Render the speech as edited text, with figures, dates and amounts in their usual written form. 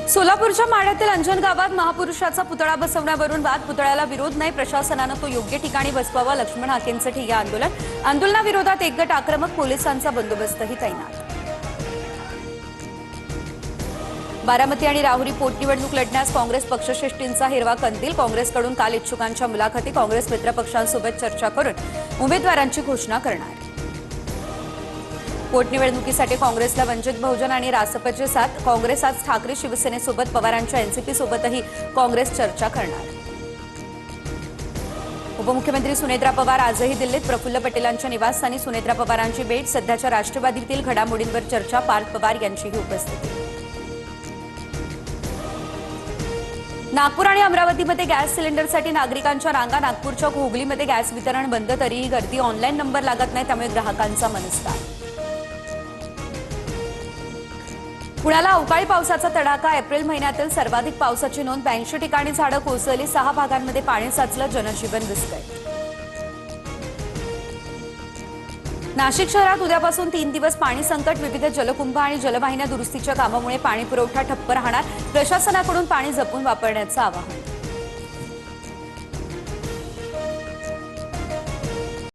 सोलापूरच्या माढ्यातील अंजन गावात महापुरुषाचा पुतळा बसवण्यावरून वाद. पुतळ्याला विरोध नाही, प्रशासनानं तो योग्य ठिकाणी बसवावा. लक्ष्मण हाकेंचं ठिय्या आंदोलन. आंदोलनाविरोधात एक गट आक्रमक, पोलिसांचा बंदोबस्तही तैनात. बारामती आणि राहुरी पोटनिवडणूक लढण्यास काँग्रेस पक्षश्रेष्ठींचा हिरवा कंदील. काँग्रेसकडून काल इच्छुकांच्या मुलाखती. काँग्रेस मित्रपक्षांसोबत चर्चा करून उमेदवारांची घोषणा करणार. पोटनिवडणुकीसाठी काँग्रेसला वंचित बहुजन आणि रासपचे साथ. काँग्रेस आज ठाकरे शिवसेनेसोबत, पवारांच्या एनसीपी सोबतही काँग्रेस चर्चा करणार. उपमुख्यमंत्री सुनेत्रा पवार आजही दिल्लीत. प्रफुल्ल पटेलांच्या निवासस्थानी सुनेत्रा पवारांची भेट. सध्याच्या राष्ट्रवादीतील घडामोडींवर चर्चा. पार्थ पवार यांचीही उपस्थिती. नागपूर आणि अमरावतीमध्ये गॅस सिलेंडरसाठी नागरिकांच्या रांगा. नागपूरच्या घोगलीमध्ये गॅस वितरण बंद, तरीही गर्दी. ऑनलाईन नंबर लागत नाही, त्यामुळे ग्राहकांचा मनस्ताप. पुण्याला अवकाळी पावसाचा तडाखा. एप्रिल महिन्यातील सर्वाधिक पावसाची नोंद. 82 ठिकाणी झाडं कोसळली. 6 भागांमध्ये पाणी साचलं. जनजीवन विस्कळीत. नाशिक शहरात उद्यापासून 3 दिवस पाणी संकट. विविध जलकुंभ आणि जलवाहिन्या दुरुस्तीच्या कामामुळे पाणी पुरवठा ठप्प राहणार. प्रशासनाकडून पाणी जपून वापरण्याचं आवाहन.